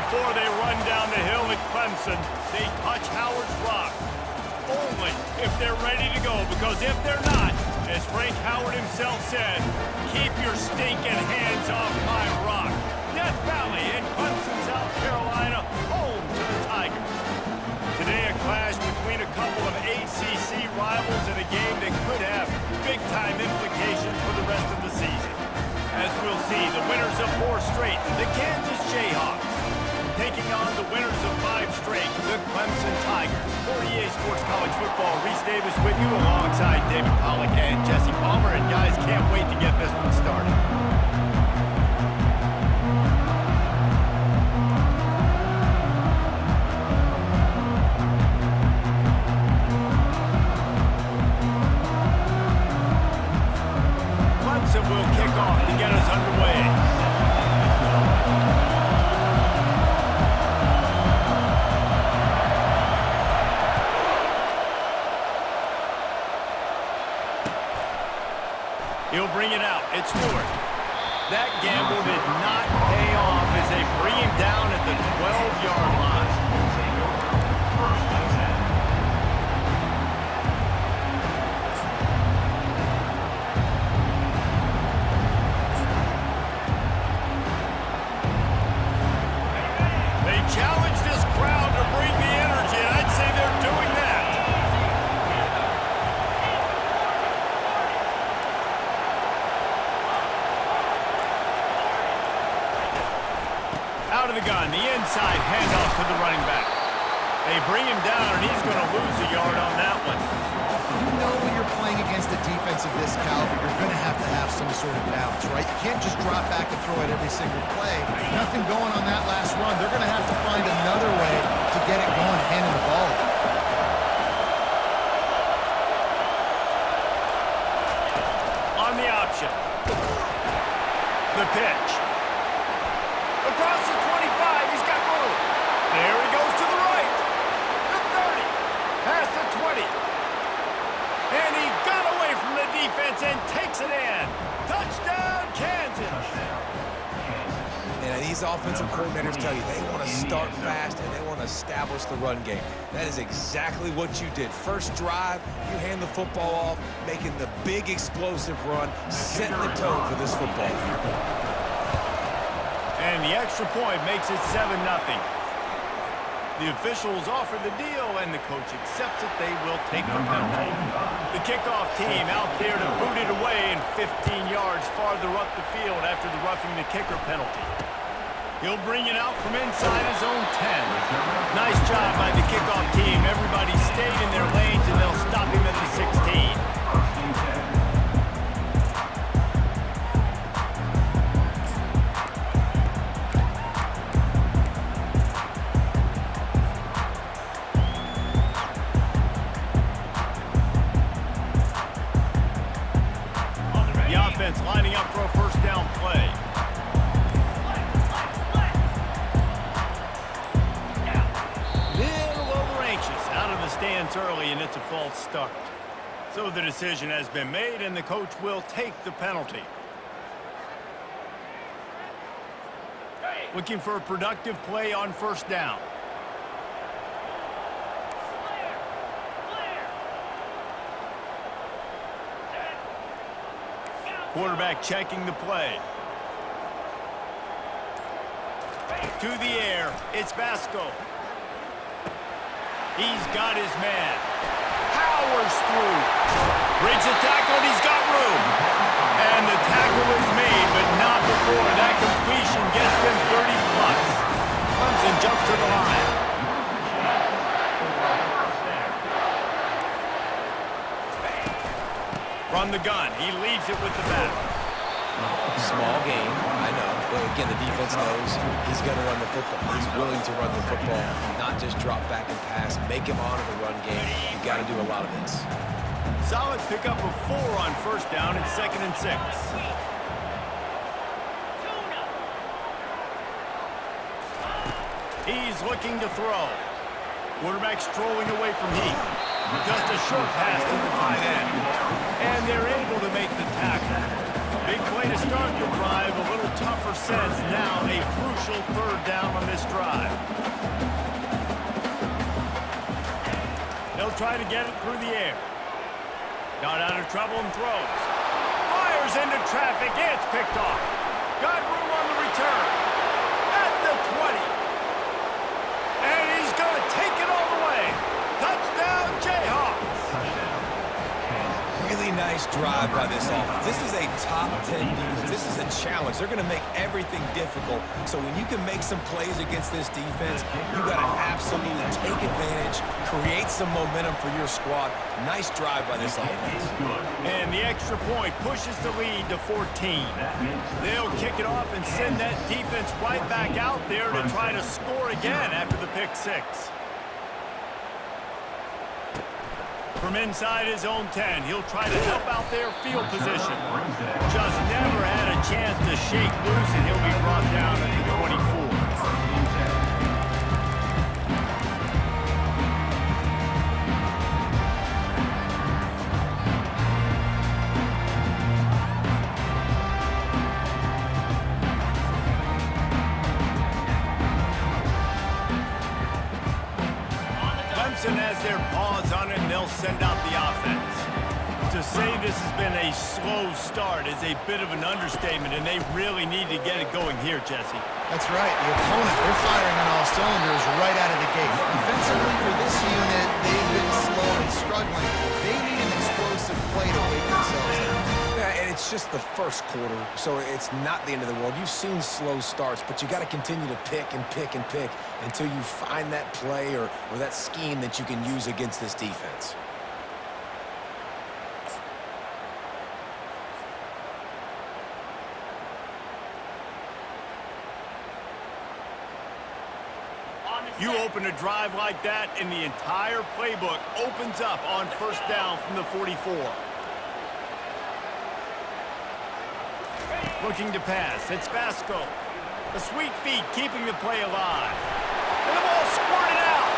Before they run down the hill at Clemson, they touch Howard's Rock. Only if they're ready to go, because if they're not, as Frank Howard himself said, keep your stinking hands off my rock. Death Valley in Clemson, South Carolina, home to the Tigers. Today, a clash between a couple of ACC rivals in a game that could have big-time implications for the rest of the season. As we'll see, the winners of 4 straight, the Kansas Jayhawks, taking on the winners of 5 straight, the Clemson Tigers. For EA Sports College Football, Reese Davis with you alongside David Pollack and Jesse Palmer. And guys, can't wait to get this one started. Clemson will kick off to get us underway. He'll bring it out. It's Stewart. That gamble did not pay off as they bring him down at the 12-yard line. They challenge this crowd to bring the energy, and I'd say they're doing that. Out of the gun, the inside handoff to the running back. They bring him down, and he's going to lose a yard on that one. You know when you're playing against a defense of this caliber, you're going to have some sort of balance, right? You can't just drop back and throw it every single play. Nothing going on that last run. They're going to have to find another way to get it going, handing the ball off. On the option. The pitch. Across the 25, he's got room. There he goes to the right. The 30. Past the 20. And he got away from the defense and takes it in. Touchdown, Kansas. And these offensive coordinators tell you they want to start fast and they want to establish the run game. That is exactly what you did. First drive, you hand the football off, making the big explosive run, setting the tone for this football. And the extra point makes it 7-0. The officials offer the deal, and the coach accepts it. They will take the penalty. The kickoff team out there to boot it away and 15 yards farther up the field after the roughing the kicker penalty. He'll bring it out from inside his own 10. Nice job by the kickoff team. Everybody stayed in their lanes, and they'll stop him at the 16. Lining up for a first down play. Little over anxious, out of the stands early, and it's a false start. So the decision has been made, and the coach will take the penalty. Looking for a productive play on first down. Quarterback checking the play. To the air, it's Basco. He's got his man. Powers through. Breaks the tackle, and he's got room. And the tackle is made, but not before that completion gets them 30-plus. Clemson jumps to the line. From the gun, he leaves it with the back. Small game, I know. But again, the defense knows he's going to run the football. He's willing to run the football, not just drop back and pass, make him honor the run game. You got to do a lot of this. Solid pickup of 4 on first down and 2nd and 6. He's looking to throw. Quarterback strolling away from Heath. Just a short pass to the tight end. And they're able to make the tackle. Big play to start the drive. A little tougher sense. Now a crucial third down on this drive. They'll try to get it through the air. Got out of trouble and throws. Fires into traffic. It's picked off. Got room on the return. At the 20. And he's going to take it all the way. Touchdown, Jayhawks. Really nice drive by this offense. This is a top 10 defense. This is a challenge. They're going to make everything difficult. So when you can make some plays against this defense, you got to absolutely take advantage, create some momentum for your squad. Nice drive by this offense. And the extra point pushes the lead to 14. They'll kick it off and send that defense right back out there to try to score again after the pick six. From inside his own 10, he'll try to help out their field position. Just never had a chance to shake loose, and he'll be brought down at the 24. Clemson has their paws on it, and they'll send out the offense. To say this has been a slow start is a bit of an understatement, and they really need to get it going here, Jesse. That's right. The opponent, they're firing on all cylinders right out of the gate. Defensively for this unit, they've been slow and struggling. They need an explosive play to wake themselves up. Yeah, and it's just the first quarter, so it's not the end of the world. You've seen slow starts, but you got to continue to pick and pick and pick until you find that play or that scheme that you can use against this defense. You open a drive like that, and the entire playbook opens up on first down from the 44. Looking to pass. It's Vasco. The sweet feet keeping the play alive. And the ball squirted out.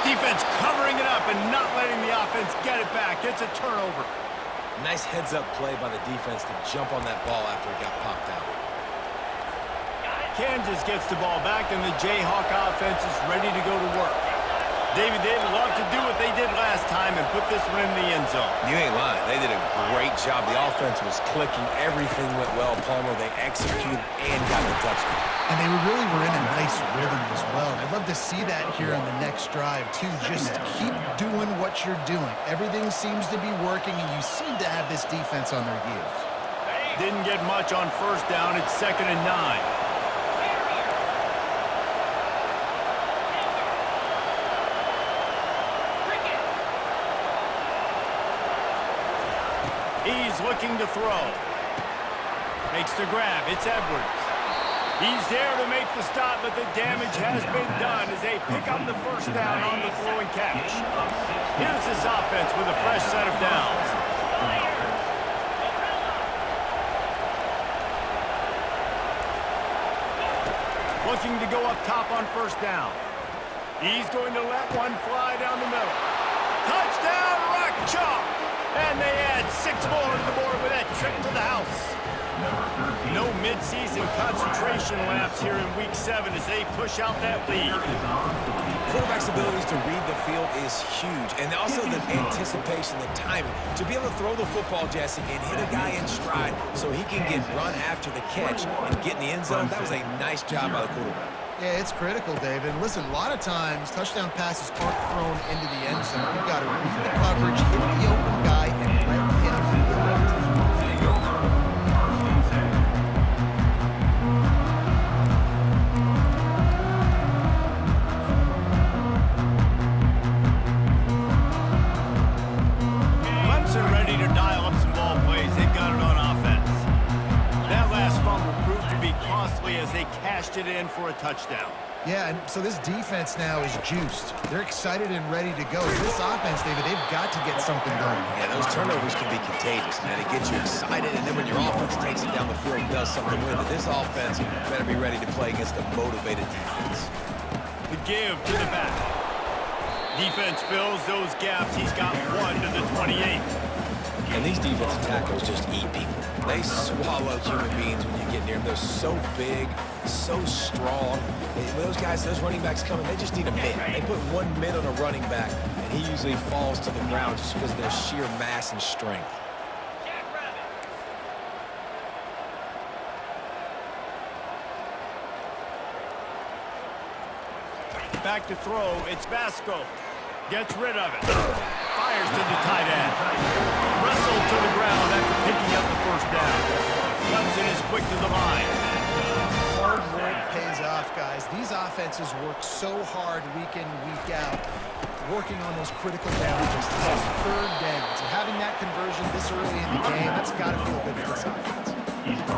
Defense covering it up and not letting the offense get it back. It's a turnover. Nice heads-up play by the defense to jump on that ball after it got popped out. Kansas gets the ball back, and the Jayhawk offense is ready to go to work. David, they'd love to do what they did last time and put this one in the end zone. You ain't lying. They did a great job. The offense was clicking. Everything went well. Palmer, they executed and got the touchdown. And they really were in a nice rhythm as well. I'd love to see that here on the next drive, too. Just keep doing what you're doing. Everything seems to be working, and you seem to have this defense on their heels. Didn't get much on first down. It's 2nd and 9. He's looking to throw. Makes the grab. It's Edwards. He's there to make the stop, but the damage has been done as they pick up the first down on the throw and catch. Here's this offense with a fresh set of downs. Looking to go up top on first down. He's going to let one fly down the middle. Touchdown, Rock Chalk! And they add 6 more to the board with that trip to the house. No mid-season concentration laps here in Week 7 as they push out that lead. Quarterback's abilities to read the field is huge, and also the anticipation, the timing. To be able to throw the football, Jesse, and hit a guy in stride so he can get run after the catch and get in the end zone, that was a nice job by the quarterback. Yeah, it's critical, David. Listen, a lot of times, touchdown passes aren't thrown into the end zone. You've got to read the coverage, hit the open guy, and let him do the rest. Clemson ready to dial up some ball plays. They've got it on offense. That last fumble proved to be costly as they cashed it in for a touchdown. Yeah, and so this defense now is juiced. They're excited and ready to go. This offense, David, they've got to get something going. Yeah, those turnovers can be contagious, man. It gets you excited, and then when your offense takes it down the field and does something with it, this offense better be ready to play against a motivated defense. The give to the back. Defense fills those gaps. He's got 1 to the 28. And these defensive tackles just eat people. They swallow human beings when you get near them. They're so big, so strong. When those guys, those running backs come in, they just need a mid. They put 1 mid on a running back, and he usually falls to the ground just because of their sheer mass and strength. Back to throw, it's Basco. Gets rid of it. Fires to the tight end. Wrestled to the ground after picking up the first down. Clemson is quick to the line. Hard work pays off, guys. These offenses work so hard week in, week out, working on those critical down distances, those third downs. And having that conversion this early in the game, that's got to feel good for this offense.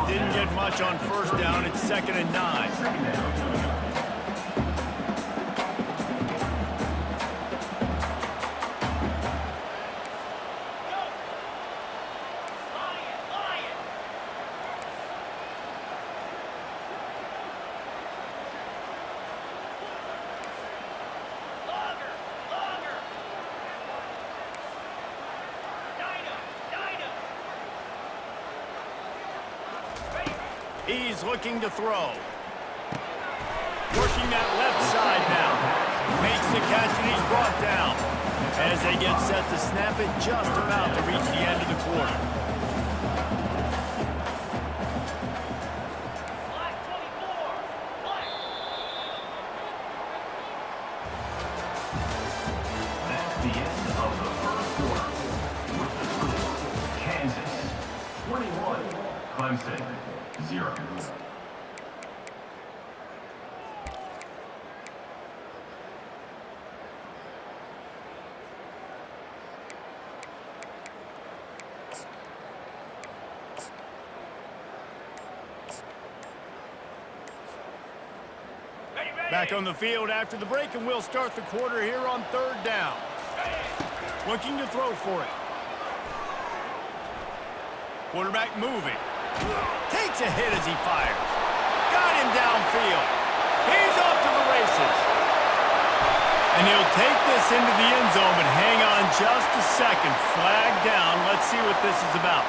Didn't get much on first down. It's 2nd and 9. He's looking to throw. Working that left side now. Makes the catch and he's brought down. As they get set to snap it, just about to reach the end of the quarter. That's the end of the first quarter. With the score, Kansas 21, Clemson 0. Back on the field after the break, and we'll start the quarter here on 3rd down. Looking to throw for it. Quarterback moving. Takes a hit as he fires. Got him downfield. He's off to the races. And he'll take this into the end zone, but hang on just a second. Flag down. Let's see what this is about.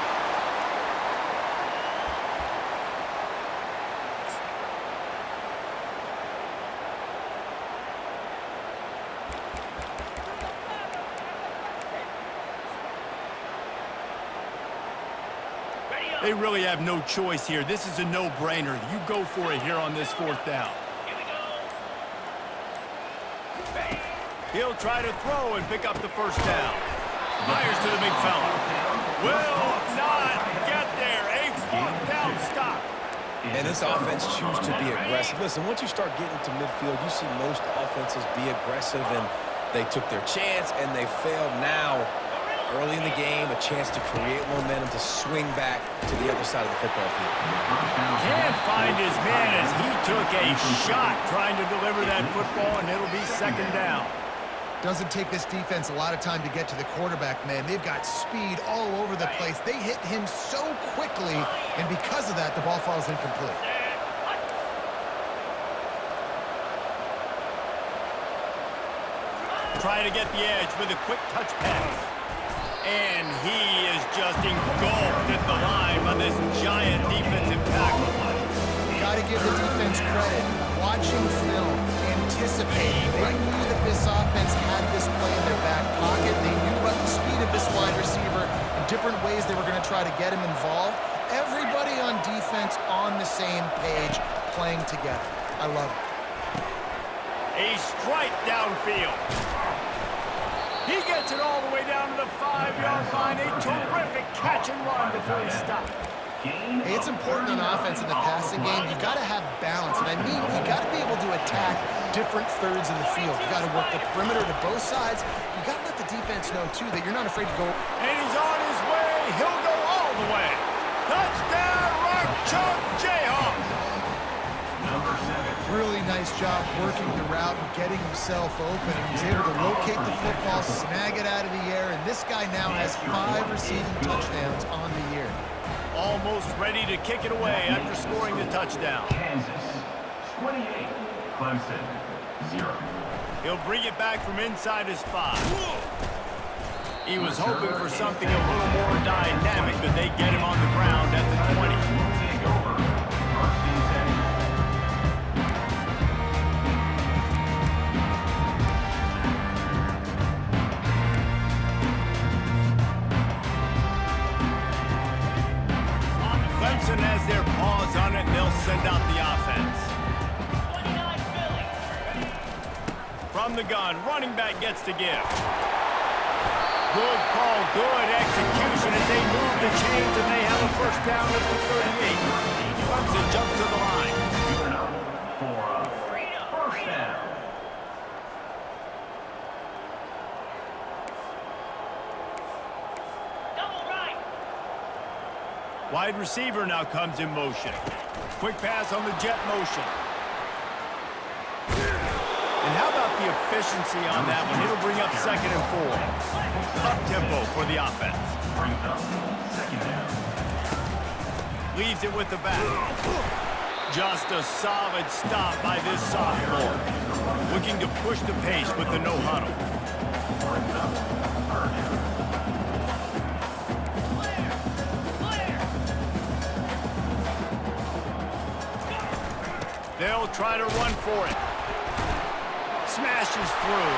They really have no choice here. This is a no-brainer. You go for it here on this 4th down. He'll try to throw and pick up the first down. Fires to the big fella. Will not get there. A 4th down stop. And this offense chooses to be aggressive. Listen, once you start getting to midfield, you see most offenses be aggressive, and they took their chance, and they failed now. Early in the game, a chance to create momentum to swing back to the other side of the football field. Can't find his man as he took a shot trying to deliver that football, and it'll be 2nd down. Doesn't take this defense a lot of time to get to the quarterback, man. They've got speed all over the place. They hit him so quickly, and because of that, the ball falls incomplete. Trying to get the edge with a quick touch pass. And he is just engulfed at the line by this giant defensive tackle. Got to give the defense credit. Watching film, anticipating. They knew that this offense had this play in their back pocket. They knew about the speed of this wide receiver and different ways they were going to try to get him involved. Everybody on defense on the same page, playing together. I love it. A strike downfield. He gets it all the way down to the 5-yard line. A terrific catch and run before he stopped. Hey, it's important on offense in the passing game. You got to have balance, and I mean you got to be able to attack different thirds of the field. You got to work the perimeter to both sides. You got to let the defense know too that you're not afraid to go. And he's on his way. He'll go all the way. Touchdown, Rock Chalk Jayhawk. Number 7. Really nice job working the route and getting himself open. He was able to locate the football, snag it out of the air, and this guy now has 5 receiving touchdowns on the year. Almost ready to kick it away after scoring the touchdown. Kansas 28, Clemson 0. He'll bring it back from inside his 5. He was hoping for something a little more dynamic, but they get him on the ground at the 20. Take over. First and 10. Clemson has their paws on it, and they'll send out the offense. 29 Philly. From the gun, running back gets to give. Good call, good execution as they move the chains, and they have a first down at the 38. Clemson jumps to the line. You're up for a first down. Double right. Wide receiver now comes in motion. Quick pass on the jet motion. And how about the efficiency on that one? It'll bring up 2nd and 4. Up-tempo for the offense. Brings up second down. Leaves it with the back. Just a solid stop by this sophomore. Looking to push the pace with the no-huddle. Brings up third down. They'll try to run for it. Smashes through.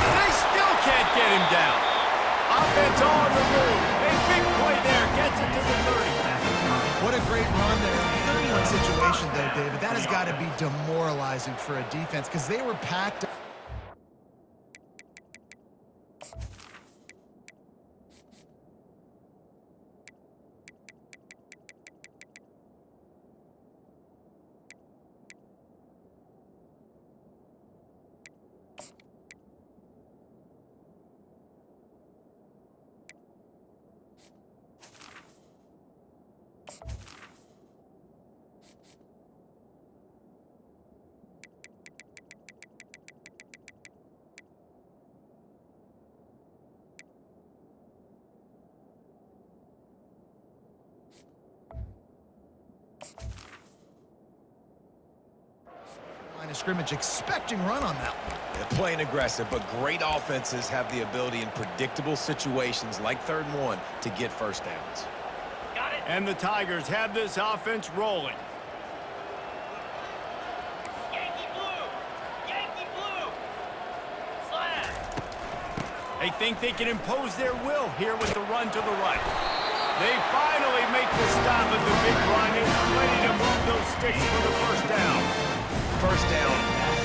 They still can't get him down. Offense on the move. A big play there. Gets it to the 30. What a great run there. 31 situation, though, David. That has got to be demoralizing for a defense because they were packed. Line of scrimmage, expecting run on that one. They're playing aggressive, but great offenses have the ability in predictable situations like 3rd and 1 to get first downs. Got it. And the Tigers have this offense rolling. Yankee blue. Yankee blue. Slash. They think they can impose their will here with the run to the right. They finally make the stop with the big run. It's plenty to move those sticks for the first down. First down,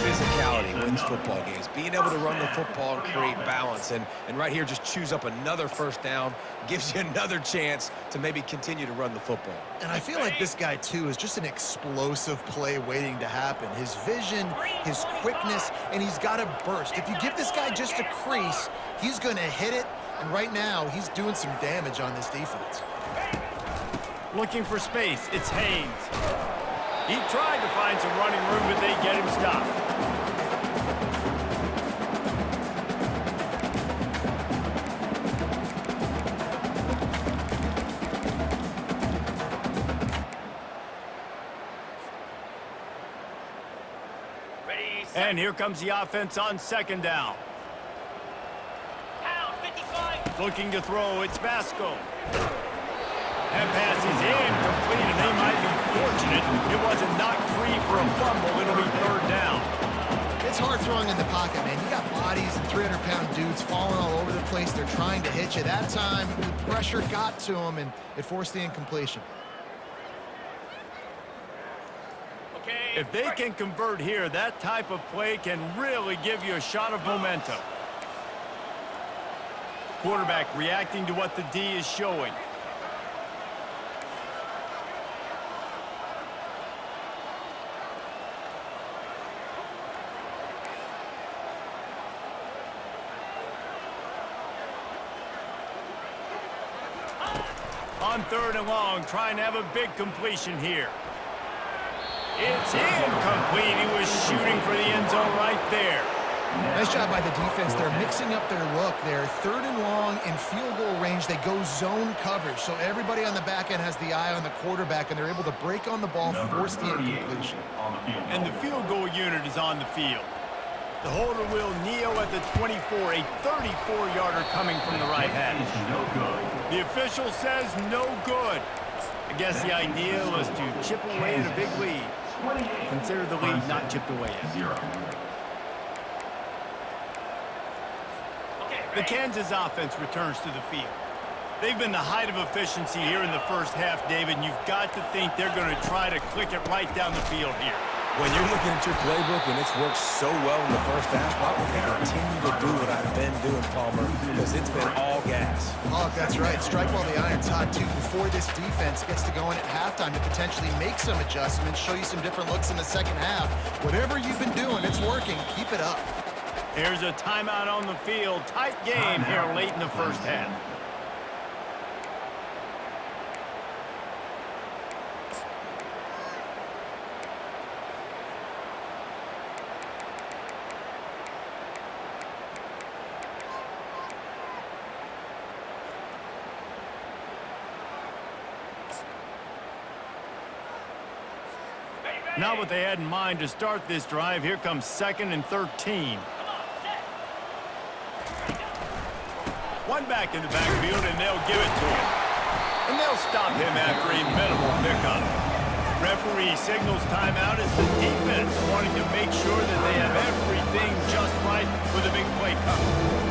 physicality wins football games. Being able to run the football and create balance. And right here, just choose up another first down. Gives you another chance to maybe continue to run the football. And I feel like this guy, too, is just an explosive play waiting to happen. His vision, his quickness, and he's got a burst. If you give this guy just a crease, he's going to hit it. And right now, he's doing some damage on this defense. Looking for space, it's Haynes. He tried to find some running room, but they get him stopped. Ready, set. And here comes the offense on 2nd down. Pound 55. Looking to throw, it's Vasco. That pass is incomplete, and they might be fortunate it wasn't knocked free for a fumble. It'll be 3rd down. It's hard throwing in the pocket, man. You got bodies and 300-pound dudes falling all over the place. They're trying to hit you. That time, the pressure got to them, and it forced the incompletion. Okay. If they can convert here, that type of play can really give you a shot of momentum. Quarterback reacting to what the D is showing. On 3rd and long, trying to have a big completion here. It's incomplete. He was shooting for the end zone right there. Nice job by the defense. They're mixing up their look. They're 3rd and long in field goal range. They go zone coverage. So everybody on the back end has the eye on the quarterback, and they're able to break on the ball, force the incompletion. On the field. And the field goal unit is on the field. The holder will kneel at the 24, a 34-yarder coming from the right hash. No good. The official says no good. I guess the idea was to chip away at a big lead. 28. Consider the lead not chipped away yet. 0. Okay, The ready? Kansas offense returns to the field. They've been the height of efficiency here in the first half, David, and you've got to think they're going to try to click it right down the field here. When you're looking at your playbook and it's worked so well in the first half, why would they continue to do what I've been doing, Palmer? Because it's been all gas. Oh, that's right. Strike while the iron's hot, too. Before this defense gets to going at halftime to potentially make some adjustments, show you some different looks in the second half. Whatever you've been doing, it's working. Keep it up. Here's a timeout on the field. Tight game here late in the first half. Not what they had in mind to start this drive. Here comes 2nd and 13. Come on, set. One back in the backfield, and they'll give it to him. And they'll stop him after a minimal pickup. Referee signals timeout as the defense wanting to make sure that they have everything just right with a big play coming.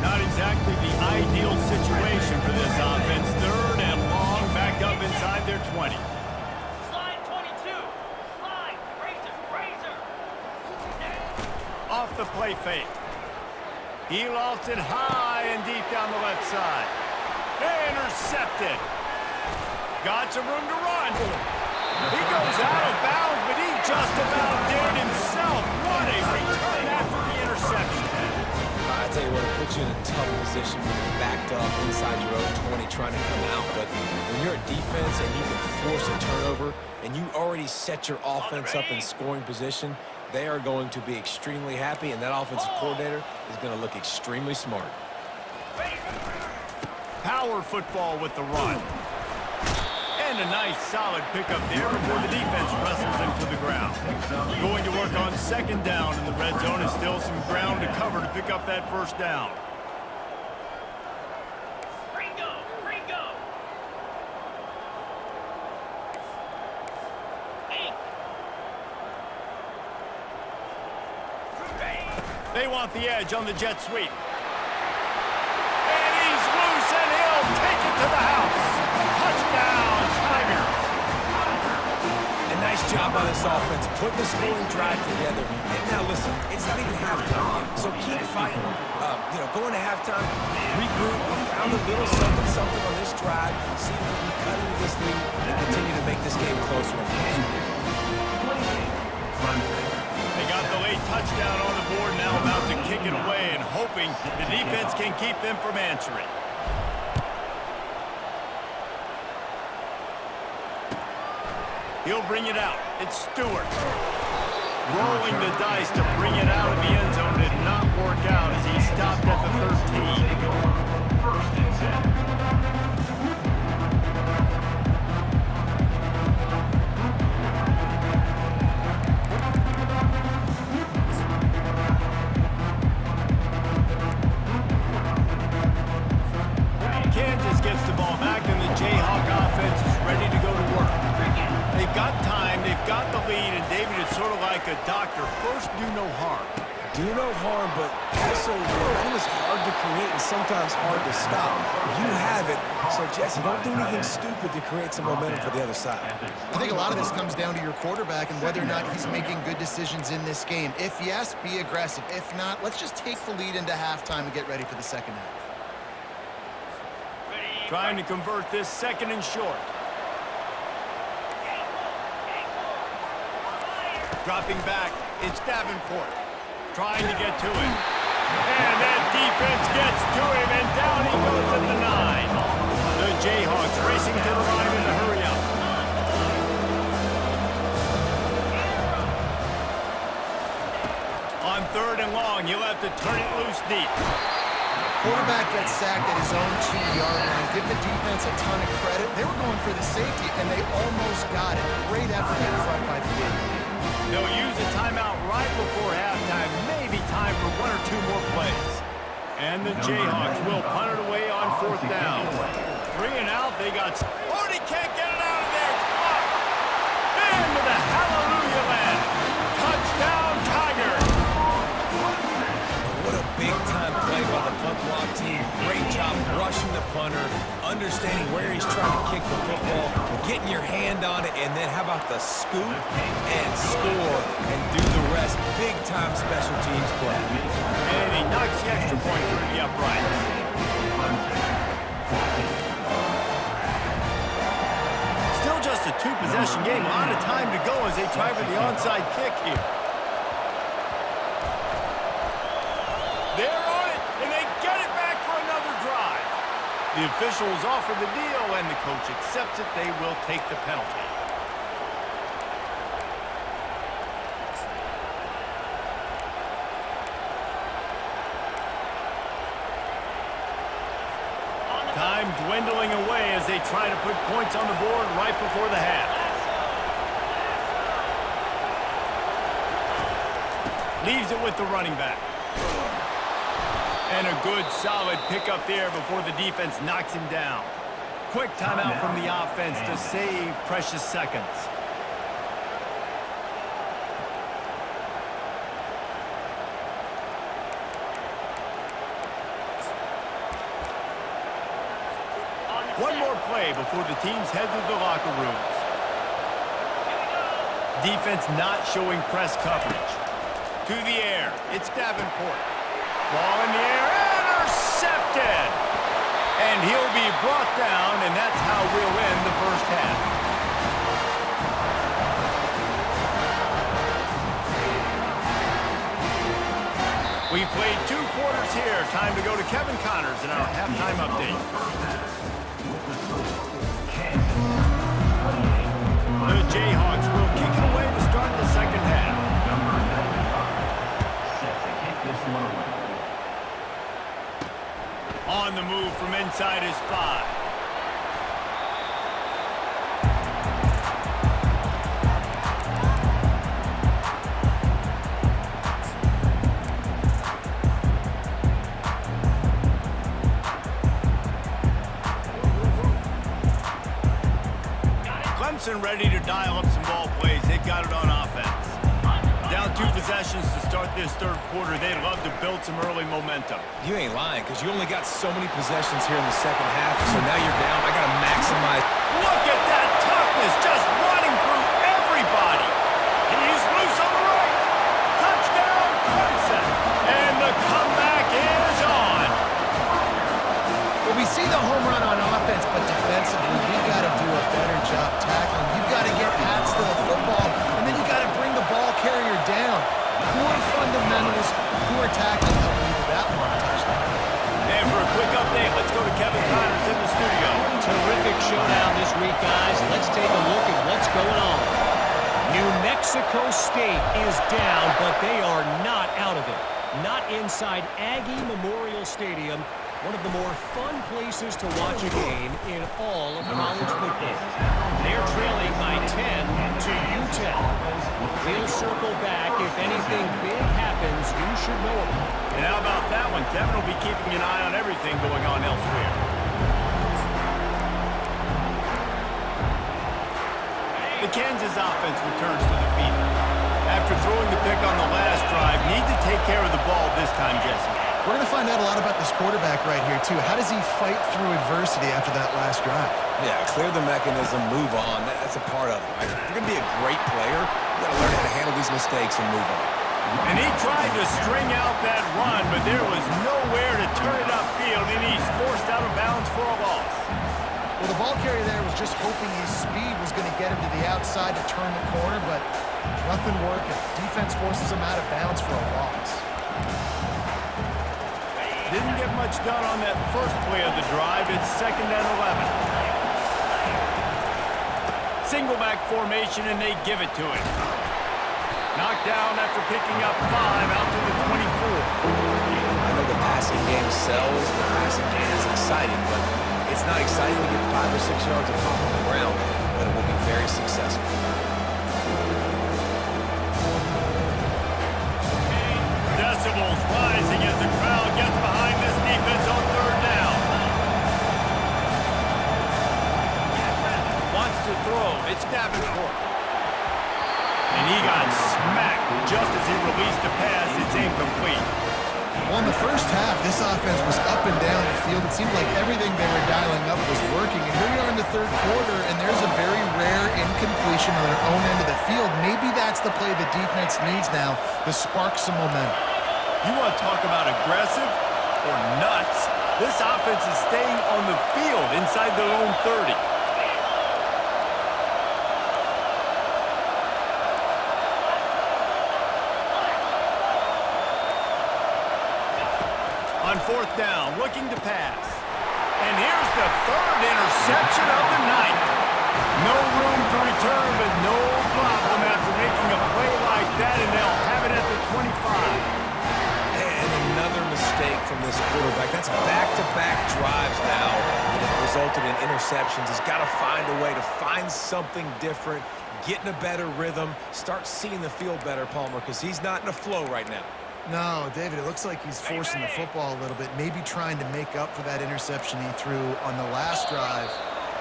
Not exactly the ideal situation for this offense. 3rd and long, back up inside their 20. Slide 22. Slide. Razor. Off the play fake. He lofts it high and deep down the left side. Intercepted. Got some room to run. He goes out of bounds, but he just about did it himself. What a return after the interception. I tell you what, it puts you in a tough position when you're backed up inside your own 20 trying to come out. But when you're a defense and you can force a turnover and you already set your offense up in scoring position, they are going to be extremely happy, and that offensive coordinator is going to look extremely smart. Power football with the run. And a nice solid pickup there before the defense wrestles him to the ground. Going to work on 2nd down in the red zone, and still some ground to cover to pick up that 1st down. Ringo. They want the edge on the jet sweep. And he's loose, and he'll take it to the house. Touchdown, Tigers. A nice job by this offense, putting the scoring drive together. And now listen, it's not even halftime yet, so keep fighting. Going to halftime, regroup, found a little something on this drive, see if we can cut into this lead and continue to make this game closer and closer. They got the late touchdown on the board, now about to kick it away and hoping the defense can keep them from answering. He'll bring it out. It's Stewart. Rolling the dice to bring it out of the end zone did not work out as he stopped at the 13. 1st and 10. Kansas gets the ball back, and the Jayhawk offense is ready to go to work. They've got time, they've got the lead, and David is sort of like a doctor. First, do no harm. Do no harm, but also run is hard to create and sometimes hard to stop. You have it, so Jesse, don't do anything stupid to create some momentum for the other side. I think a lot of this comes down to your quarterback and whether or not he's making good decisions in this game. If yes, be aggressive. If not, let's just take the lead into halftime and get ready for the second half. Trying to convert this 2nd and short. Dropping back, it's Davenport. Trying to get to him. And that defense gets to him, and down he goes at the 9. The Jayhawks racing to the line in the hurry up. On 3rd and long, you'll have to turn it loose deep. quarterback gets sacked at his own 2-yard line. Give the defense a ton of credit. They were going for the safety, and they almost got it. Great effort in front by the D. They'll use a timeout right before halftime. Maybe time for 1 or 2 more plays. And the Jayhawks will punt it away on 4th down. 3 and out. They got... Oh, he can't get it out of there. It's blocked. Into the hallelujah land. Touchdown, Tigers. What a big-time play by the punt block team. Great job rushing the punter, understanding where he's trying to kick the football, getting your hand on it, and then how about the scoop and score and do the rest. Big-time special teams play. And he knocks the extra point through the uprights. Still just a 2-possession game. A lot of time to go as they try for the onside kick here. They're on it, and they get it back for another drive. The officials offer the deal, and the coach accepts it. They will take the penalty. Time dwindling away as they try to put points on the board right before the half. Leaves it with the running back. And a good, solid pickup there before the defense knocks him down. Quick timeout from the offense to save precious seconds. One more play before the teams head to the locker rooms. Defense not showing press coverage. To the air, it's Davenport. Ball in the air, intercepted! And he'll be brought down, and that's how we'll end the first half. We've played 2 quarters here. Time to go to Kevin Connors in our halftime update. The Jayhawks will kick it away to start the second half. On the move from inside his 5. Clemson ready to dial up some ball plays. They've got it on offense. Down 2 possessions to start this third quarter. They'd love to build some early momentum. You ain't lying, because you only got so many possessions here in the second half, so now you're down. I got to maximize. Look at that toughness, just running through everybody. He's loose on the right. Touchdown, Clemson. And the comeback is on. Well, we see the home run on offense, but defensively, we've got to do a better job tackling. You've got to get hats to the football, and then you got to bring the ball carrier down. Poor fundamentals, poor tackling helped lead to that one touchdown. And for a quick update, let's go to Kevin Connors in the studio. Terrific showdown this week, guys. Let's take a look at what's going on. New Mexico State is down, but they are not out of it. Not inside Aggie Memorial Stadium, one of the more fun places to watch a game in all of college football. They're trailing by 10 to UTEP. We'll circle back. If anything big happens, you should know about it. And how about that one? Kevin will be keeping an eye on everything going on elsewhere. The Kansas offense returns to the field. After throwing the pick on the last drive, need to take care of the ball this time, Jesse. We're going to find out a lot about this quarterback right here, too. How does he fight through adversity after that last drive? Yeah, clear the mechanism, move on. That's a part of it. Right? If you're going to be a great player, you got to learn how to handle these mistakes and move on. And he tried to string out that run, but there was nowhere to turn it upfield, and he's forced out of bounds for a loss. Well, the ball carrier there was just hoping his speed was going to get him to the outside to turn the corner, but nothing working. Defense forces him out of bounds for a loss. Didn't get much done on that first play of the drive. It's 2nd and 11. Single back formation, and they give it to him. Knocked down after picking up 5 out to the 24. I know the pass passing game sells, the passing game is exciting, but it's not exciting to get 5 or 6 yards of pop on the ground, but it will be very successful. Decibels rising as the crowd gets behind this defense on third down. Wants to throw. It's Davenport. And he got smacked just as he released the pass. It's incomplete. Well, in the first half, this offense was up and down the field. It seemed like everything they were dialing up was working. And here we are in the third quarter, and there's a very rare incompletion on their own end of the field. Maybe that's the play the defense needs now to spark some momentum. You want to talk about aggressive or nuts? This offense is staying on the field inside their own 30. On fourth down, looking to pass. And here's the third interception of the night. No room to return, but no problem after making a play like that, and they'll have it at the 25. And another mistake from this quarterback. That's back-to-back drives now that have resulted in interceptions. He's got to find a way to find something different, get in a better rhythm, start seeing the field better, Palmer, because he's not in a flow right now. No, David, it looks like he's forcing the football a little bit, maybe trying to make up for that interception he threw on the last drive.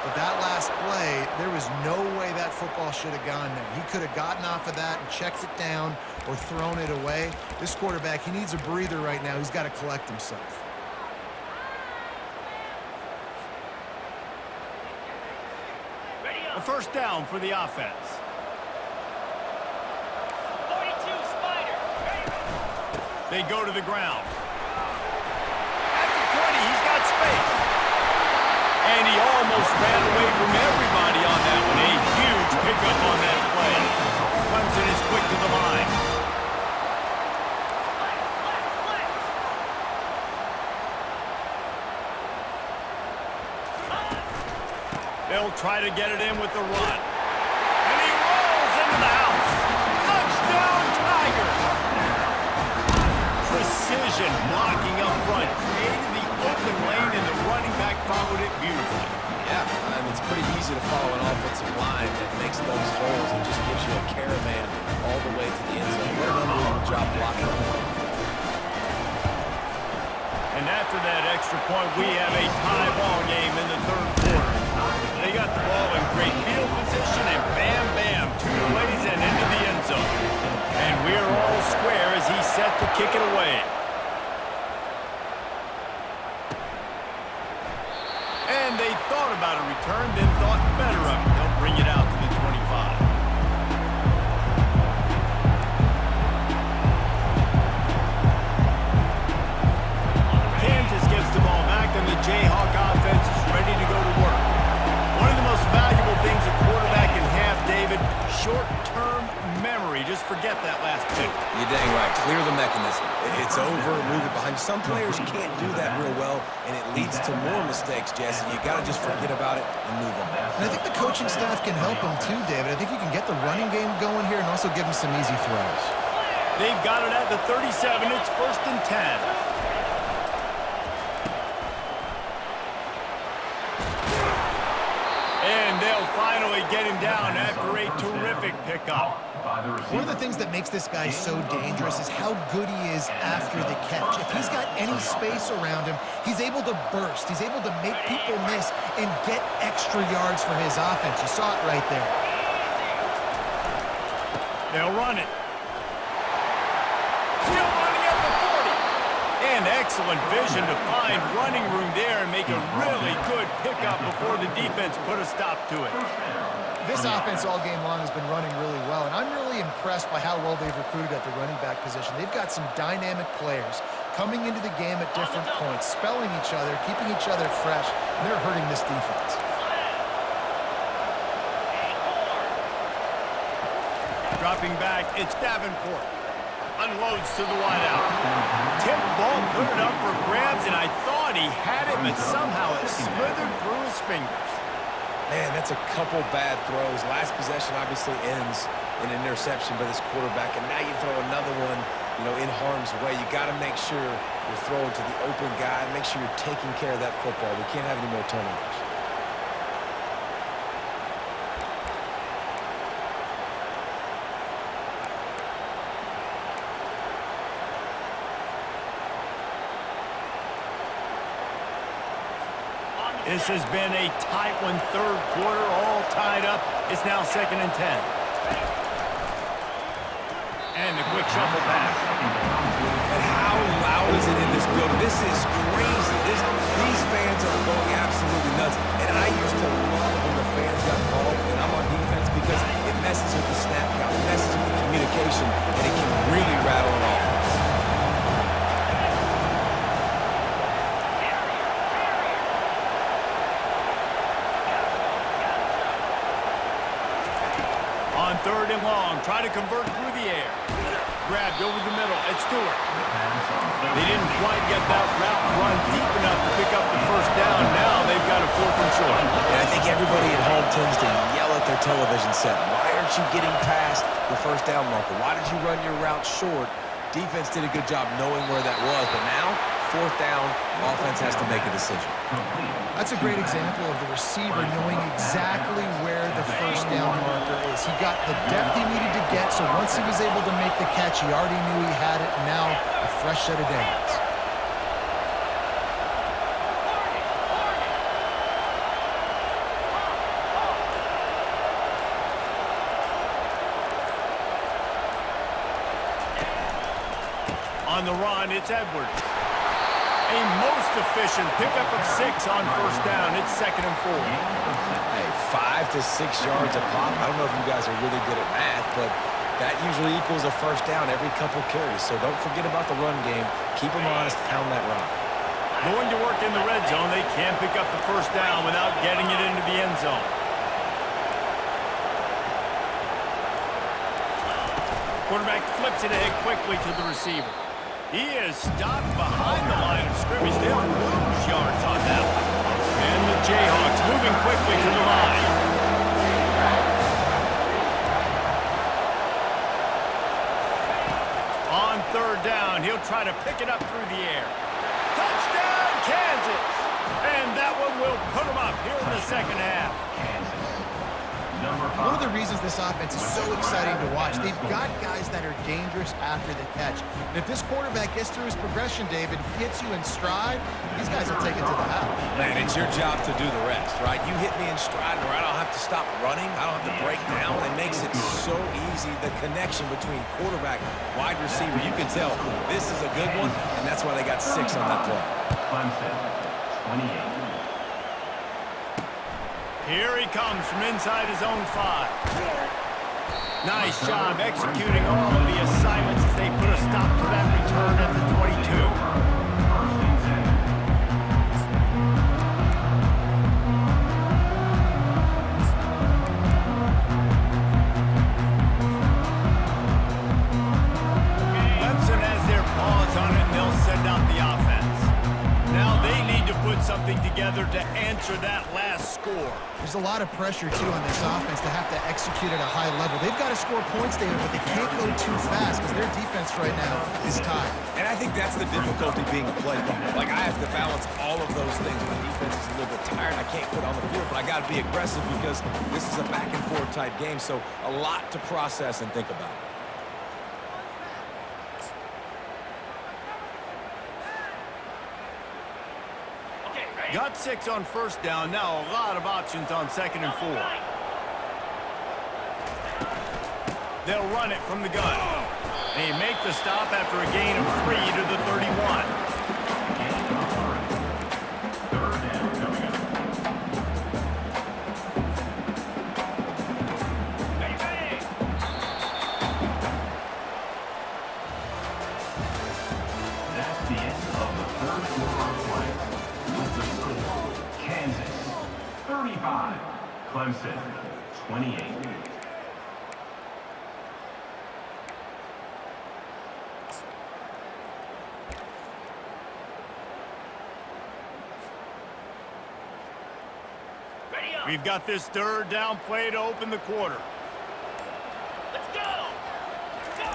But that last play, there was no way that football should have gone there. He could have gotten off of that and checked it down or thrown it away. This quarterback, he needs a breather right now. He's got to collect himself. A first down for the offense. 42 Spider. They go to the ground. At the 20, he's got space. And he almost ran away from everybody on that one. A huge pickup on that play. Clemson is quick to the line. They'll try to get it in with the run. And he rolls into the house. Touchdown, Tigers! Precision blocking up front. Created the open lane, and the running back followed it beautifully. Yeah, and it's pretty easy to follow an offensive line that makes those holes and just gives you a caravan all the way to the end zone. What an unbelievable job blocking up front. And after that extra point, we have a tie ball game in the third quarter. They got the ball in great field position, and bam, bam, 2 plays and into the end zone. And we're all square as he's set to kick it away. And they thought about a return, then thought better of it. They'll bring it out to the 25. Kansas gets the ball back, and the Jayhawk offense is ready to go to work. One of the most valuable things a quarterback can have, David, short-term memory. Just forget that last pick. You're dang right. Clear the mechanism. It's over, move it behind you. Some players can't do that real well, and it leads to more mistakes, Jesse. You got to just forget about it and move on. And I think the coaching staff can help him too, David. I think you can get the running game going here and also give him some easy throws. They've got it at the 37. It's 1st and 10. And they'll finally get him down after a terrific pickup. One of the things that makes this guy so dangerous is how good he is after the catch. If he's got any space around him, he's able to burst. He's able to make people miss and get extra yards for his offense. You saw it right there. They'll run it. Still running at the 40. And excellent vision to find running room there and make a really good pickup before the defense put a stop to it. This offense all game long has been running really well, and I'm really impressed by how well they've recruited at the running back position. They've got some dynamic players coming into the game at different points, spelling each other, keeping each other fresh, and they're hurting this defense. Dropping back, it's Davenport. Unloads to the wideout. Tip ball, put it up for grabs, and I thought he had it, but somehow it slithered through his fingers. Man, that's a couple bad throws. Last possession obviously ends in an interception by this quarterback, and now you throw another one, in harm's way. You got to make sure You're throwing to the open guy. Make sure you're taking care of that football. We can't have any more turnovers. This has been a tight one, third quarter, all tied up. It's now 2nd and 10. And the quick shuffle pass. And how loud is it in this building? This is crazy. These fans are going absolutely nuts. And I used to love when the fans got involved, and I'm on defense because it messes with the snap count, it messes with the communication, and it can really rattle an offense. On 3rd and long, try to convert through the air. Grabbed over the middle. It's Stewart. They didn't quite get that route run deep enough to pick up the first down. Now they've got a 4th and short. And I think everybody at home tends to yell at their television set. Why aren't you getting past the first down marker? Why did you run your route short? Defense did a good job knowing where that was, but now, 4th down, offense has to make a decision. That's a great example of the receiver knowing exactly where the first down marker is. He got the depth he needed to get, so once he was able to make the catch, he already knew he had it. Now, a fresh set of downs. On the run, it's Edwards. A most efficient pickup of 6 on first down. It's 2nd and 4. Hey, 5 to 6 yards a pop. I don't know if you guys are really good at math, but that usually equals a first down every couple carries. So don't forget about the run game. Keep them honest, pound that rock. Going to work in the red zone. They can't pick up the first down without getting it into the end zone. Quarterback flips it ahead quickly to the receiver. He is stopped behind the line of scrimmage. They'll lose yards on that one. And the Jayhawks moving quickly to the line. On 3rd down, he'll try to pick it up through the air. Touchdown, Kansas! And that one will put them up here in the second half. One of the reasons this offense is so exciting to watch, they've got guys that are dangerous after the catch. And if this quarterback gets through his progression, David, hits you in stride, these guys will take it to the house. Man, it's your job to do the rest, right? You hit me in stride where I don't have to stop running. I don't have to break down. It makes it so easy. The connection between quarterback, wide receiver, you can tell this is a good one, and that's why they got 6 on that play. Clemson, 28. Here he comes from inside his own 5. Nice job executing all of the assignments as they put a stop to that return at the 22. Clemson has their paws on it, and they'll send out the offense. Now they need to put something together to answer that last score. There's a lot of pressure, too, on this offense to have to execute at a high level. They've got to score points, David, but they can't go too fast because their defense right now is tied. And I think that's the difficulty being a play caller. Like, I have to balance all of those things. My defense is a little bit tired. I can't put on the field, but I got to be aggressive because this is a back-and-forth type game, so a lot to process and think about. Got 6 on first down. Now a lot of options on 2nd and 4. They'll run it from the gun. They make the stop after a gain of 3 to the 31. That's the end of the third quarter of play. With the score, Kansas 35, Clemson 28. We've got this 3rd down play to open the quarter. Let's go! Go!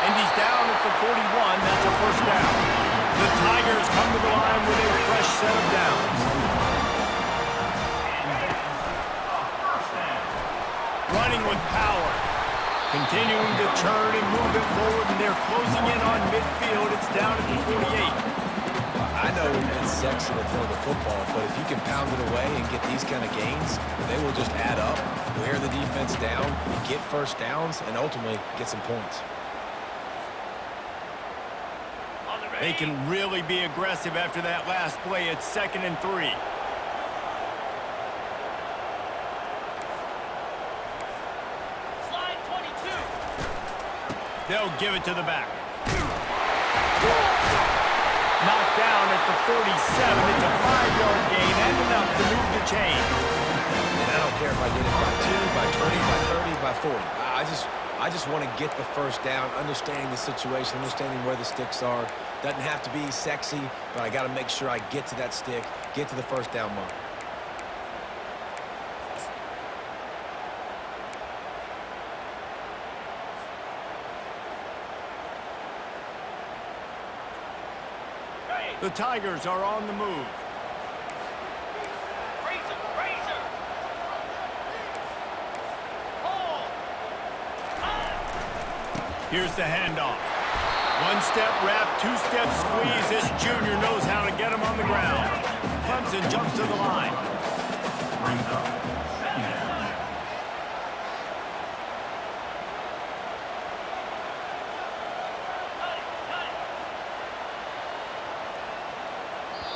And he's down at the 41. That's a first down. The Tigers come to the line with a fresh set of downs. Running with power. Continuing to turn and move it forward, and they're closing in on midfield. It's down at the 48. I know it's sexy to throw the football, but if you can pound it away and get these kind of gains, they will just add up, wear the defense down, get first downs, and ultimately get some points. They can really be aggressive after that last play. It's 2nd and 3. Slide 22. They'll give it to the back. Knocked down at the 47. It's a 5-yard gain and enough to move the chains. And I don't care if I get it by 2, by 20, by 30, by 40. I just want to get the first down, understanding the situation, understanding where the sticks are. Doesn't have to be sexy, but I got to make sure I get to that stick, get to the first down mark. The Tigers are on the move. Razor, razor. Hold. Here's the handoff. One-step wrap, two-step squeeze. This junior knows how to get him on the ground. Clemson jumps to the line. Brings up 2nd down.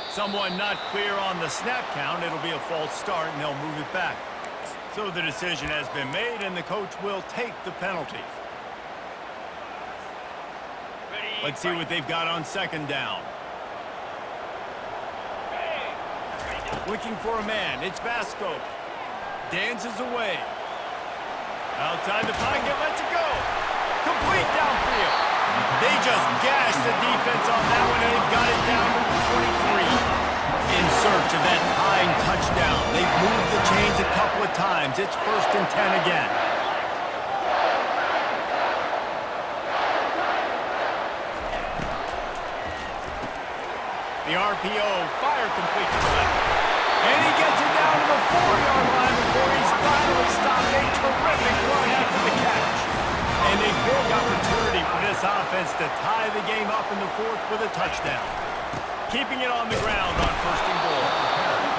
Someone not clear on the snap count. It'll be a false start, and they'll move it back. So the decision has been made, and the coach will take the penalty. Ready. Let's see what they've got on 2nd down. Looking for a man. It's Vasco. Dances away. Outside the pocket, lets it go. Complete downfield. They just gashed the defense on that one, and they've got it down to the 23. In search of that tying touchdown. They've moved the chains a couple of times. It's 1st and 10 again. The RPO, fire complete to the left. And he gets it down to the 4-yard line before he's finally stopped. A terrific run after the catch. And a big opportunity for this offense to tie the game up in the 4th with a touchdown. Keeping it on the ground on 1st and goal.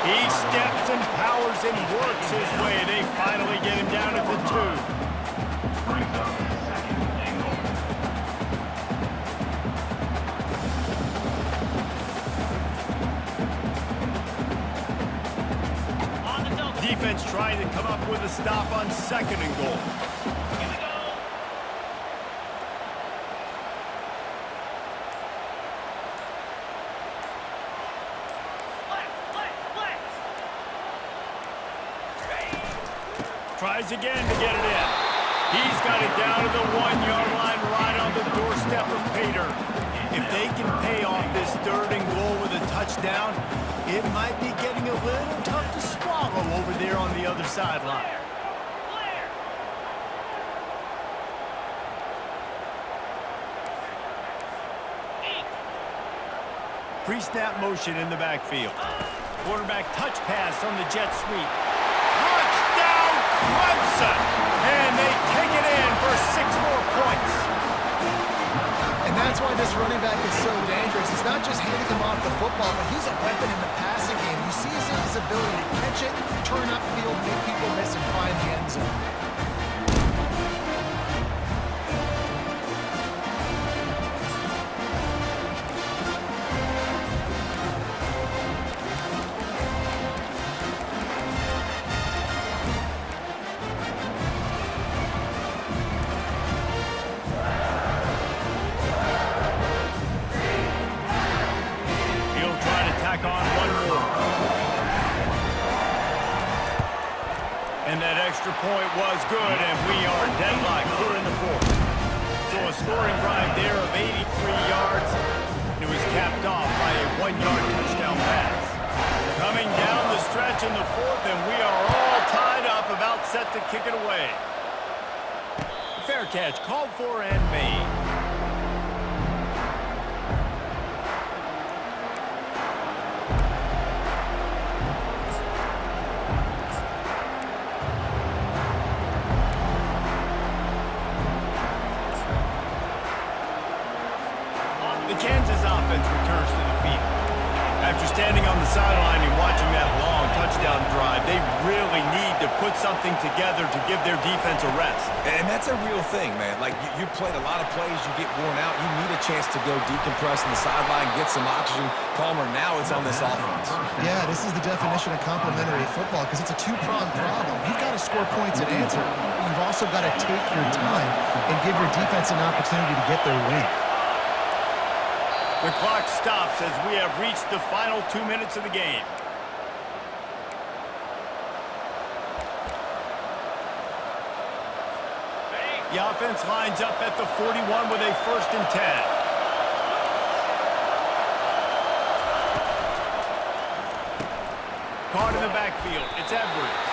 He steps and powers and works his way. They finally get him down at the 2. Brings up 2nd and goal. On the double. Defense trying to come up with a stop on 2nd and goal. Here we go. Flex, flex, flex. Tries again to get it in. He's got it down to the 1-yard line right on the doorstep of Pater. If they can pay off this 3rd and goal with a touchdown, it might be getting a little tough to swallow over there on the other sideline. Clear. Pre-snap motion in the backfield. Quarterback touch pass on the jet sweep. Touchdown, Clemson! And they take it in for 6 more points. And that's why this running back is so dangerous. It's not just handing him off the football, but he's a weapon in the passing game. You see his ability to catch it, turn upfield, make people miss, and find the end zone. He'll try to tack on one more. And that extra point was good, and we are deadlocked here in the 4th. So a scoring drive there of 83 yards. It was capped off by a 1-yard touchdown pass. Coming down the stretch in the 4th, and we are all tied up, about set to kick it away. Fair catch called for and made. to put something together to give their defense a rest. And that's a real thing, man. Like, you played a lot of plays, you get worn out, you need a chance to go decompress on the sideline, get some oxygen. Palmer, now it's on this offense. Yeah, this is the definition of complementary football because it's a two-pronged problem. You've got to score points and answer. You've also got to take your time and give your defense an opportunity to get their win. The clock stops as we have reached the final 2 minutes of the game. The offense lines up at the 41 with a 1st and 10. Caught in the backfield. It's Edwards.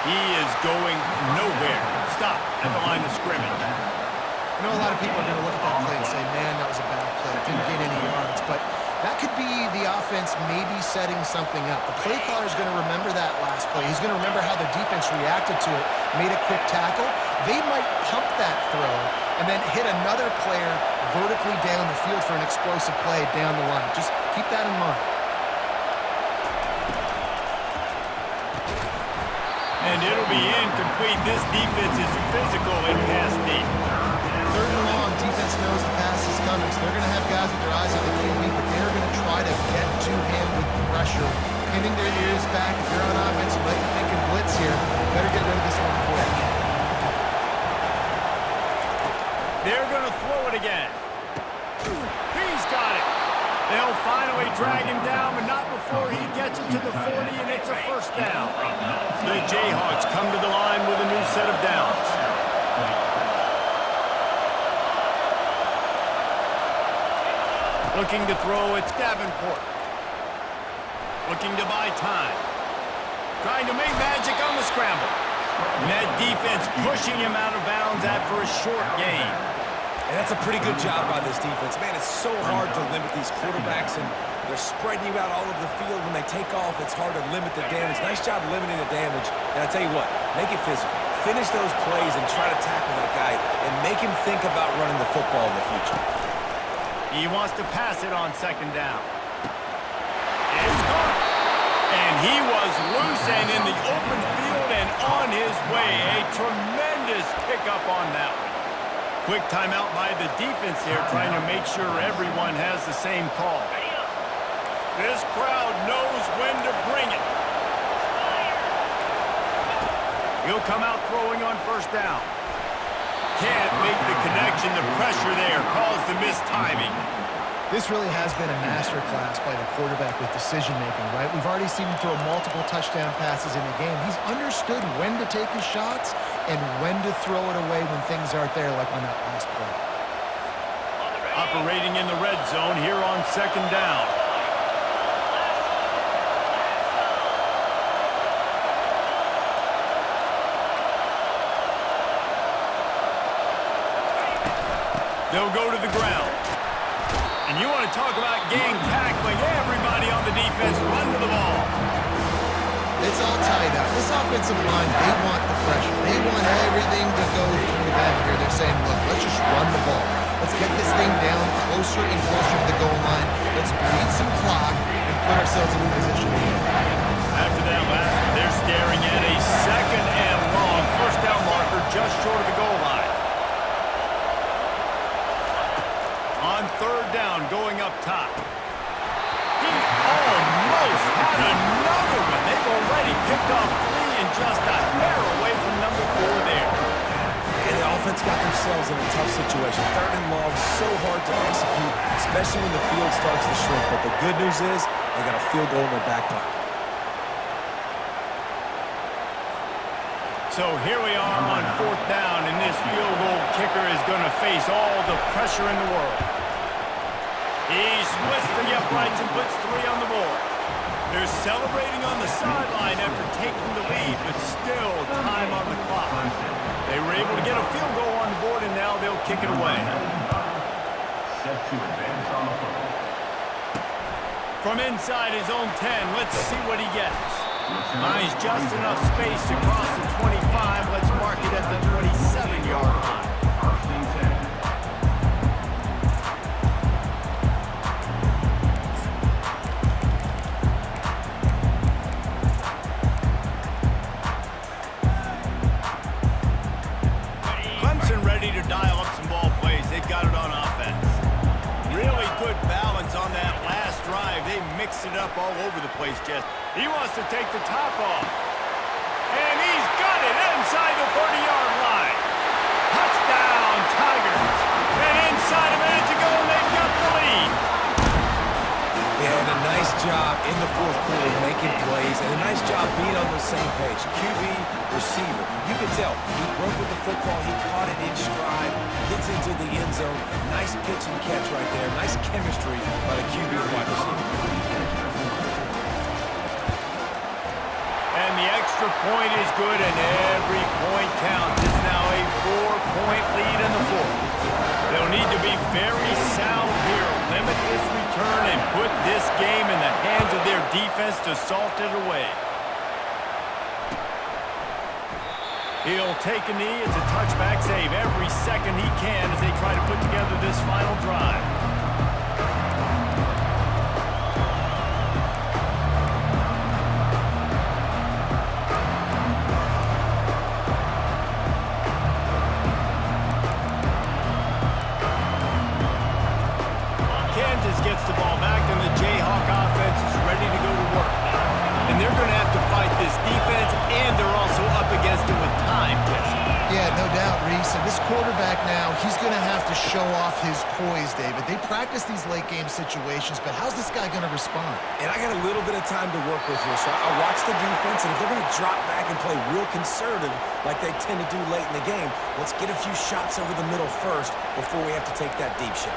He is going nowhere. Stop at the line of scrimmage. I know a lot of people are going to look at that play and say, man, that was a bad play. Didn't get any yards. But that could be the offense maybe setting something up. The play caller is going to remember that last play. He's going to remember how the defense reacted to it, made a quick tackle. They might pump that throw and then hit another player vertically down the field for an explosive play down the line. Just keep that in mind. And it'll be incomplete. This defense is physical in pass deep. 3rd and long, defense knows the pass is coming, so they're going to have guys with their eyes on the QB, but they're going to try to get to him with pressure, pinning their ears back. If you're on offense, you might be thinking blitz here. Better get rid of this one quick. They're going to throw it again. He's got it. They'll finally drag him down, but not before he gets it to the 40, and it's a 1st down. The Jayhawks come to the line with a new set of downs. Looking to throw, it's Davenport. Looking to buy time. Trying to make magic on the scramble. And that defense pushing him out of bounds after a short gain. And that's a pretty good job by this defense. Man, it's so hard to limit these quarterbacks, and they're spreading you out all over the field. When they take off, it's hard to limit the damage. Nice job limiting the damage. And I tell you what, make it physical. Finish those plays and try to tackle that guy and make him think about running the football in the future. He wants to pass it on 2nd down. It's caught. And he was loose and in the open field and on his way. A tremendous pickup on that one. Quick timeout by the defense here, trying to make sure everyone has the same call. This crowd knows when to bring it. He'll come out throwing on 1st down. Can't make the connection. The pressure there caused the missed timing. This really has been a masterclass by the quarterback with decision-making, right? We've already seen him throw multiple touchdown passes in the game. He's understood when to take his shots and when to throw it away when things aren't there, like on that last play. Operating in the red zone here on 2nd down. They'll go to the ground. And you want to talk about gang tackling. Everybody on the defense run to the ball. It's all tied up. This offensive line, they want the pressure. They want everything to go through them here. They're saying, look, let's just run the ball. Let's get this thing down closer and closer to the goal line. Let's bleed some clock and put ourselves in a position to win. After that last one, they're staring at a 2nd and long. 1st down marker just short of the goal line. On 3rd down, going up top. He almost had another one. They've already picked off 3 and just a hair away from number 4 there. And the offense got themselves in a tough situation. 3rd and long, so hard to execute, especially when the field starts to shrink. But the good news is they got a field goal in their back pocket. So here we are on 4th down, and this field goal kicker is going to face all the pressure in the world. He splits the uprights and puts 3 on the board. They're celebrating on the sideline after taking the lead, but still time on the clock. They were able to get a field goal on the board, and now they'll kick it away. Set to advance on the football. From inside his own 10, let's see what he gets. Finds just enough space to cross the 25. Let's mark it at the 27-yard line. 1st and 10. mixing it up all over the place, Jess. He wants to take the top off. And he's got it inside the 30-yard line. Touchdown, Tigers. And inside a minute to go, they've got the lead. Yeah, and a nice job in the fourth quarter making plays, and a nice job being on the same page. QB, receiver. You can tell he broke with the football. He caught it in stride, gets into the end zone. Nice pitch and catch right there. Nice chemistry by the QB and wide receiver. And the extra point is good, and every point counts. It's now a 4-point lead in the fourth. They'll need to be very sound here, limit this return, and put this game in the hands of their defense to salt it away. He'll take a knee. It's a touchback save every second he can as they try to put together this final drive. Kansas gets the ball back, and the Jayhawk offense is ready to go to work. And they're going to have to fight this defense, and they're also up against it with time, Jesse. Yeah, no doubt, Reese. And this quarterback now, he's going to have to show off his poise, David. They practice these late-game situations, but how's this guy going to respond? And I got a little bit of time to work with here, so I watch the defense, and if they're going to drop back and play real conservative like they tend to do late in the game, let's get a few shots over the middle first before we have to take that deep shot.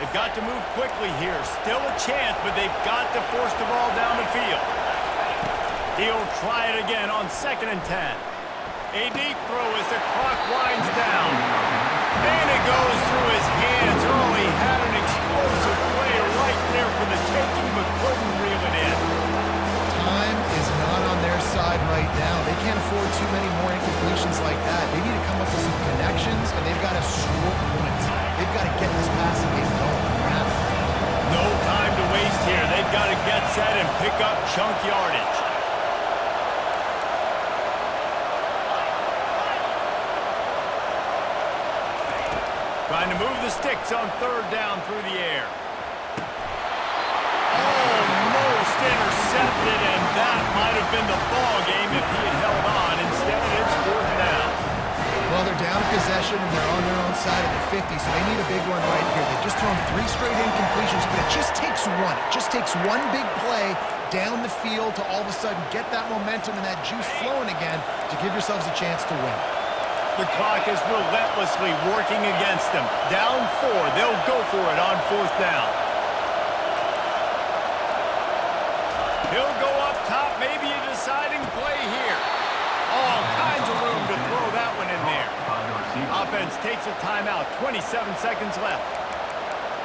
They've got to move quickly here. Still a chance, but they've got to force the ball down the field. He'll try it again on 2nd and 10. A deep throw as the clock winds down. And it goes through his hands. Oh, he had an explosive play right there for the taking, but couldn't reel it in. Time is not on their side right now. They can't afford too many more incompletions like that. They need to come up with some connections, and they've got to score points. They've got to get this passing game going now. No time to waste here. They've got to get set and pick up chunk yardage. Trying to move the sticks on 3rd down through the air. Almost intercepted, and that might have been the ball game if he had held on. Instead, it's 4th down. Well, they're down a possession, and they're on their own side of the 50, so they need a big one right here. They've just thrown 3 straight incompletions, but it just takes one. It just takes one big play down the field to all of a sudden get that momentum and that juice flowing again to give yourselves a chance to win. The clock is relentlessly working against them. Down 4. They'll go for it on 4th down. He'll go up top, maybe a deciding play here. All kinds of room to throw that one in there. Offense takes a timeout, 27 seconds left.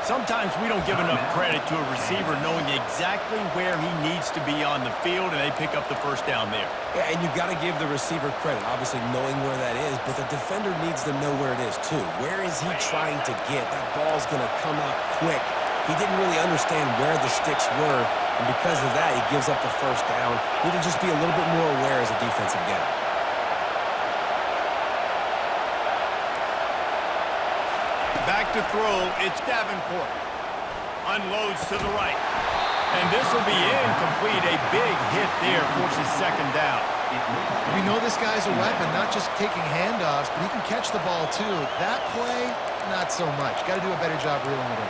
Sometimes we don't give enough credit to a receiver knowing exactly where he needs to be on the field, and they pick up the 1st down there. Yeah, and you've got to give the receiver credit, obviously knowing where that is, but the defender needs to know where it is too. Where is he trying to get? That ball's going to come out quick. He didn't really understand where the sticks were, and because of that, he gives up the 1st down. Need to just be a little bit more aware as a defensive guy. Back to throw, it's Davenport. Unloads to the right. And this will be incomplete. A big hit there forces 2nd down. We know this guy's a weapon, not just taking handoffs, but he can catch the ball too. That play, not so much. Got to do a better job reeling it in.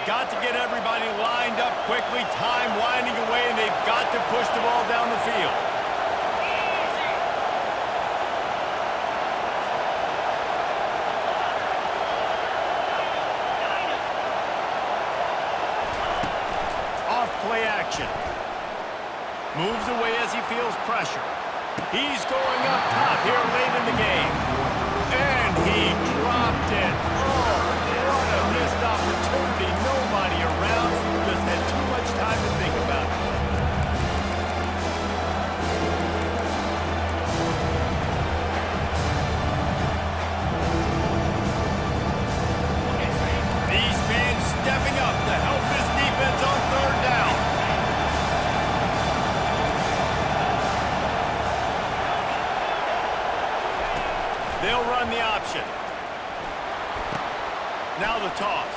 Got to get everybody lined up quickly, time winding away, and they've got to push the ball down the field. Off play action. Moves away as he feels pressure. He's going up top here late in the game. And he dropped it. Oh, what a missed opportunity. Nobody around. Just had too much time to think about it. they'll run the option. Now the toss.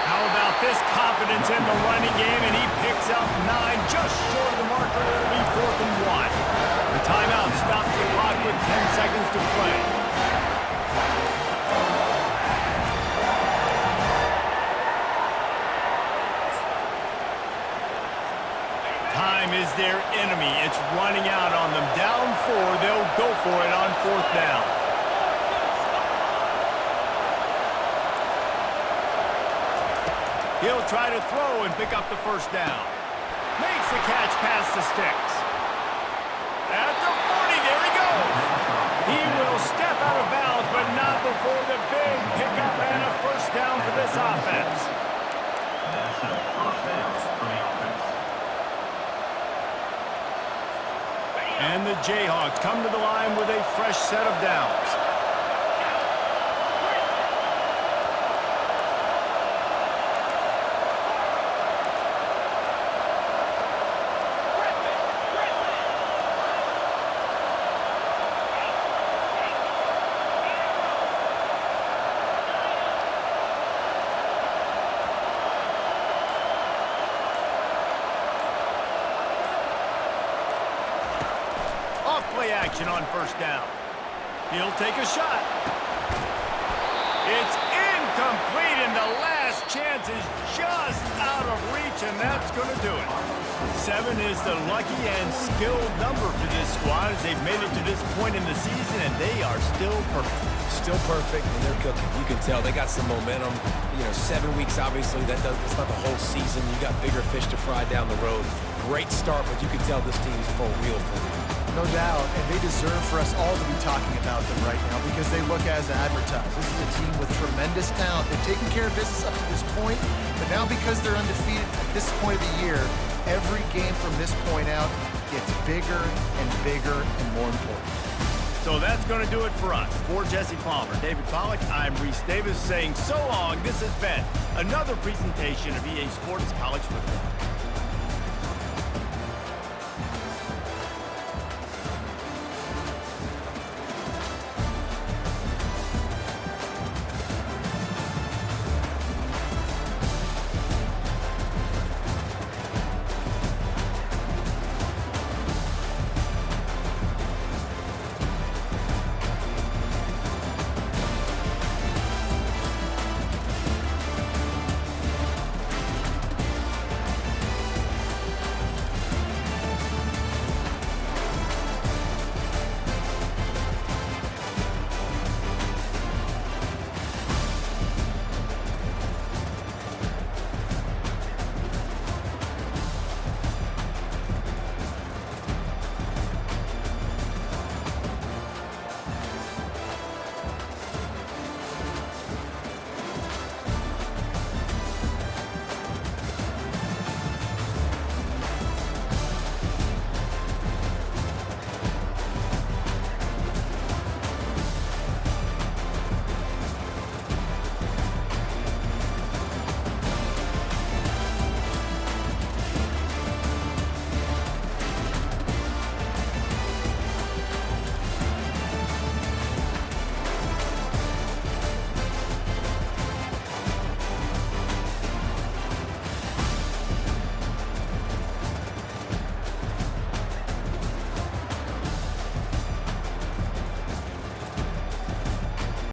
How about this confidence in the running game, and he picks up 9, just short of the marker. It'll be 4th and 1. The timeout stops the clock with 10 seconds to play. Time is their enemy. It's running out on them. Down 4, they'll go for it on 4th down. He'll try to throw and pick up the 1st down. Makes the catch past the sticks. At the 40, there he goes. He will step out of bounds, but not before the big pickup and a 1st down for this offense. That's a 1st down for the offense. And the Jayhawks come to the line with a fresh set of downs. Play action on 1st down. He'll take a shot. It's incomplete, and the last chance is just out of reach, and that's going to do it. 7 is the lucky and skilled number for this squad as they've made it to this point in the season, and they are still perfect. Still perfect, and they're cooking. You can tell they got some momentum. You know, 7 weeks, obviously, it's not the whole season. You got bigger fish to fry down the road. Great start, but you can tell this team's for real for real. No doubt, and they deserve for us all to be talking about them right now because they look as advertised. This is a team with tremendous talent. They've taken care of business up to this point, but now because they're undefeated at this point of the year, every game from this point out gets bigger and bigger and more important. So that's going to do it for us. For Jesse Palmer, David Pollack, I'm Reese Davis saying so long. This has been another presentation of EA Sports College Football.